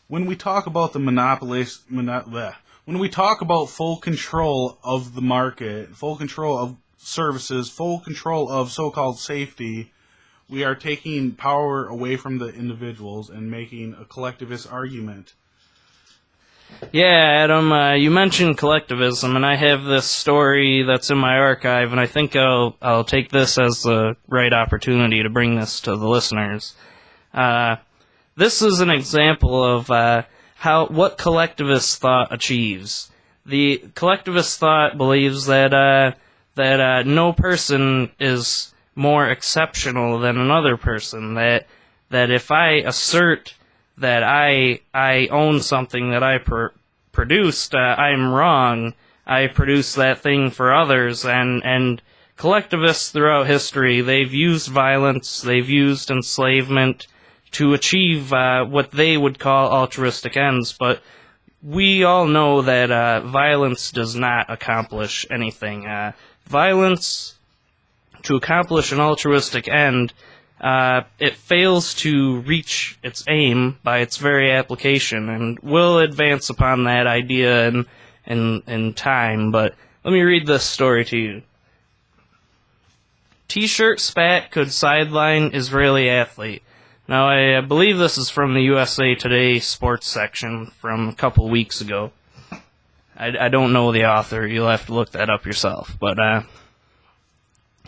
when we talk about when we talk about full control of the market, full control of services, full control of so-called safety, we are taking power away from the individuals and making a collectivist argument. Yeah, Adam, you mentioned collectivism, and I have this story that's in my archive, and I think I'll take this as the right opportunity to bring this to the listeners. This is an example of what collectivist thought achieves. The collectivist thought believes that no person is more exceptional than another person. That if I assert that I own something that I produced, I'm wrong. I produced that thing for others, and collectivists throughout history, they've used violence, they've used enslavement to achieve what they would call altruistic ends, but we all know that violence does not accomplish anything. Violence, to accomplish an altruistic end, it fails to reach its aim by its very application, and we'll advance upon that idea in time, but let me read this story to you. T-shirt spat could sideline Israeli athlete. Now, I believe this is from the USA Today sports section from a couple weeks ago. I don't know the author, you'll have to look that up yourself, but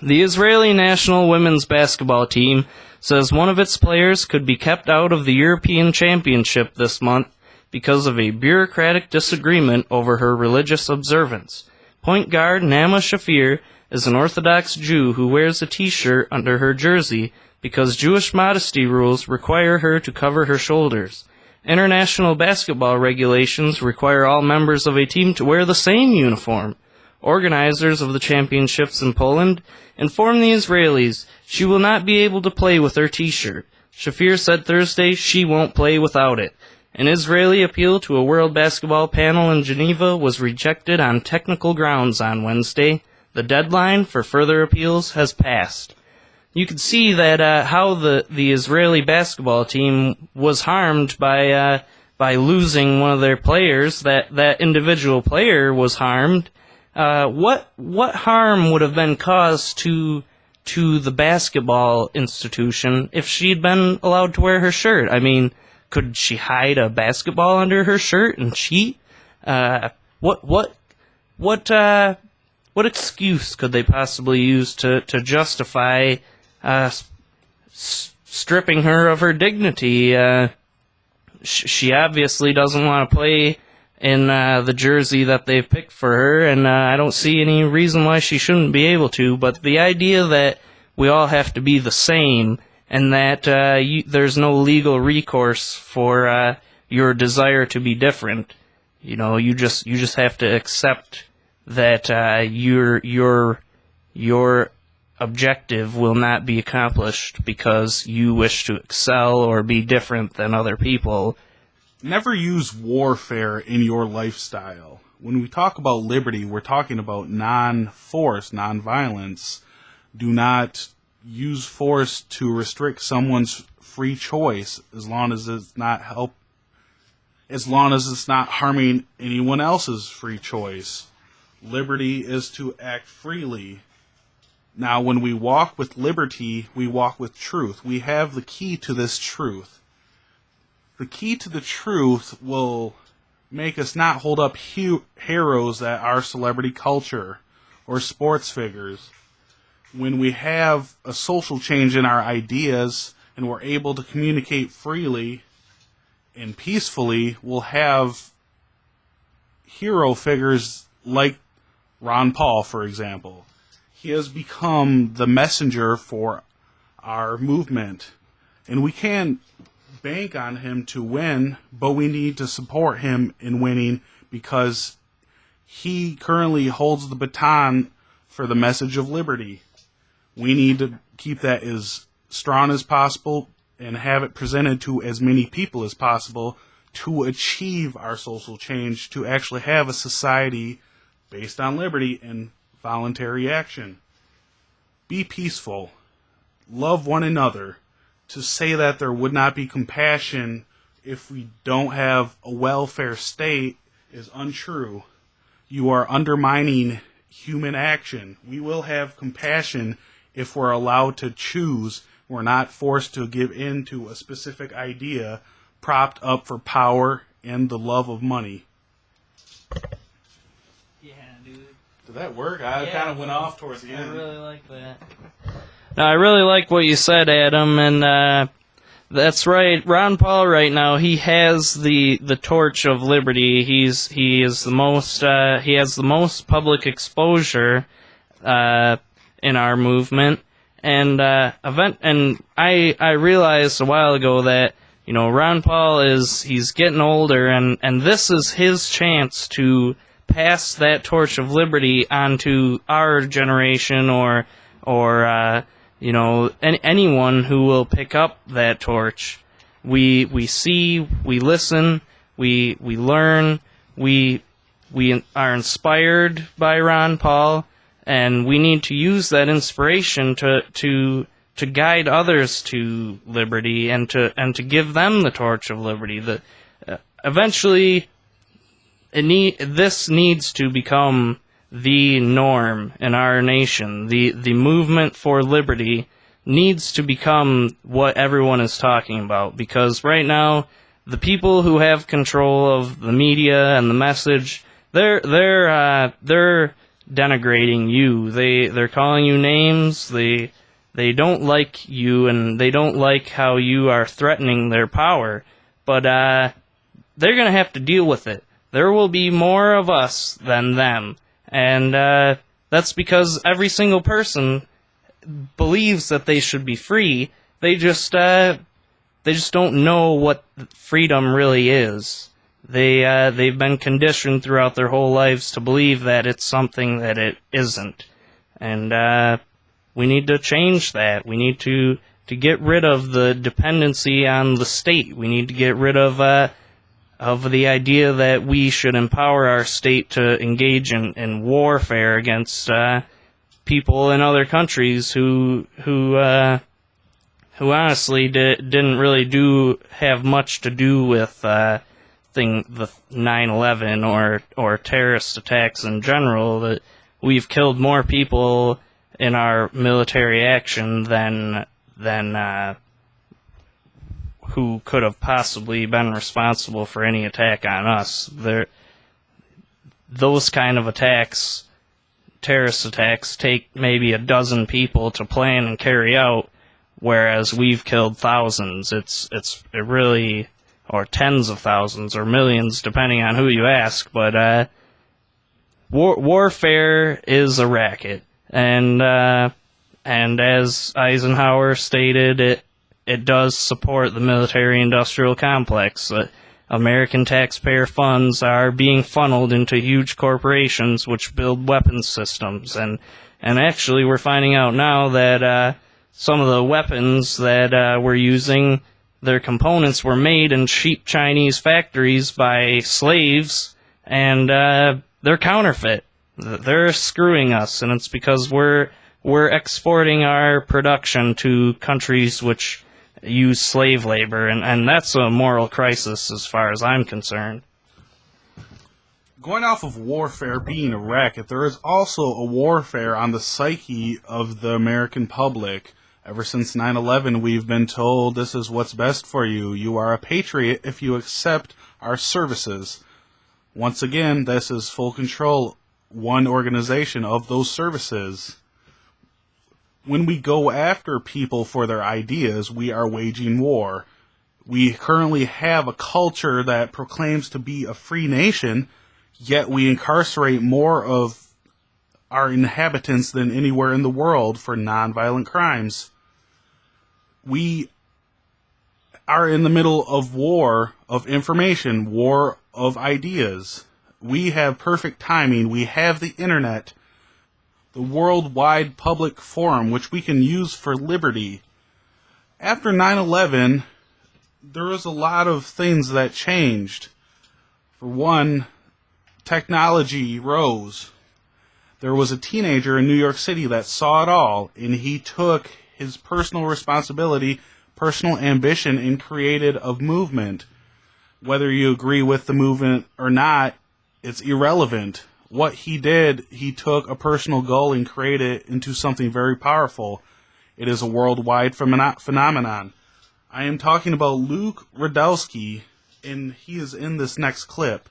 the Israeli national women's basketball team says one of its players could be kept out of the European Championship this month because of a bureaucratic disagreement over her religious observance. Point guard Nama Shafir is an Orthodox Jew who wears a T-shirt under her jersey because Jewish modesty rules require her to cover her shoulders. International basketball regulations require all members of a team to wear the same uniform. Organizers of the championships in Poland informed the Israelis she will not be able to play with her T-shirt. Shafir said Thursday she won't play without it. An Israeli appeal to a World Basketball panel in Geneva was rejected on technical grounds on Wednesday. The deadline for further appeals has passed. You could see that how the Israeli basketball team was harmed by losing one of their players. That individual player was harmed. What harm would have been caused to the basketball institution if she'd been allowed to wear her shirt? I mean, could she hide a basketball under her shirt and cheat? What excuse could they possibly use to justify stripping her of her dignity? She obviously doesn't want to play in the jersey that they've picked for her, and I don't see any reason why she shouldn't be able to, but the idea that we all have to be the same and that there's no legal recourse for your desire to be different, you just have to accept that your objective will not be accomplished because you wish to excel or be different than other people. Never use warfare in your lifestyle. When we talk about liberty, we're talking about non-force, non-violence. Do not use force to restrict someone's free choice as long as it's not harming anyone else's free choice. Liberty is to act freely. Now, when we walk with liberty, we walk with truth. We have the key to this truth. The key to the truth will make us not hold up heroes that are celebrity culture or sports figures. When we have a social change in our ideas and we're able to communicate freely and peacefully, we'll have hero figures like Ron Paul, for example. He has become the messenger for our movement, and we can bank on him to win, but we need to support him in winning because he currently holds the baton for the message of liberty. We need to keep that as strong as possible and have it presented to as many people as possible to achieve our social change, to actually have a society based on liberty and voluntary action. Be peaceful. Love one another. To say that there would not be compassion if we don't have a welfare state is untrue. You are undermining human action. We will have compassion if we're allowed to choose. We're not forced to give in to a specific idea propped up for power and the love of money. Yeah, dude. Did that work? I kind of went off towards the end. I really like that. No, I really like what you said, Adam, and that's right. Ron Paul right now, he has the torch of liberty. He has the most public exposure in our movement. And I realized a while ago that, you know, Ron Paul he's getting older, and this is his chance to pass that torch of liberty onto our generation or you know, anyone who will pick up that torch. We see, we listen, we learn, we are inspired by Ron Paul, and we need to use that inspiration to guide others to liberty and to give them the torch of liberty. Eventually, this needs to become the norm in our nation. The movement for liberty needs to become what everyone is talking about, because right now the people who have control of the media and the message, they're denigrating you. They're calling you names. They don't like you, and they don't like how you are threatening their power. But they're gonna have to deal with it. There will be more of us than them. And that's because every single person believes that they should be free. They just don't know what freedom really is. They've been conditioned throughout their whole lives to believe that it's something that it isn't. And we need to change that. We need to get rid of the dependency on the state. We need to get rid of the idea that we should empower our state to engage in warfare against people in other countries who honestly didn't really have much to do with the 9/11 or terrorist attacks in general. That we've killed more people in our military action than who could have possibly been responsible for any attack on us. Those kind of attacks, terrorist attacks, take maybe a dozen people to plan and carry out, whereas we've killed thousands. It really, or tens of thousands, or millions, depending on who you ask. But warfare is a racket, and as Eisenhower stated, it does support the military-industrial complex. American taxpayer funds are being funneled into huge corporations which build weapons systems. And actually, we're finding out now that some of the weapons that we're using, their components were made in cheap Chinese factories by slaves, and they're counterfeit. They're screwing us, and it's because we're exporting our production to countries which use slave labor, and that's a moral crisis as far as I'm concerned. Going off of warfare being a racket, there is also a warfare on the psyche of the American public. Ever since 9/11, we've been told this is what's best for you. You are a patriot if you accept our services. Once again, this is full control, one organization of those services. When we go after people for their ideas, we are waging war. We currently have a culture that proclaims to be a free nation, yet we incarcerate more of our inhabitants than anywhere in the world for nonviolent crimes. We are in the middle of war of information, war of ideas. We have perfect timing. We have the internet, the worldwide public forum, which we can use for liberty. After 9/11, there was a lot of things that changed. For one, technology rose. There was a teenager in New York City that saw it all, and he took his personal responsibility, personal ambition, and created a movement. Whether you agree with the movement or not, it's irrelevant. What he did, he took a personal goal and created it into something very powerful. It is a worldwide phenomenon. I am talking about Luke Radowski, and he is in this next clip.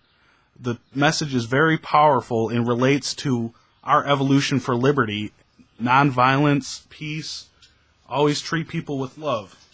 The message is very powerful and relates to our evolution for liberty, nonviolence, peace, always treat people with love.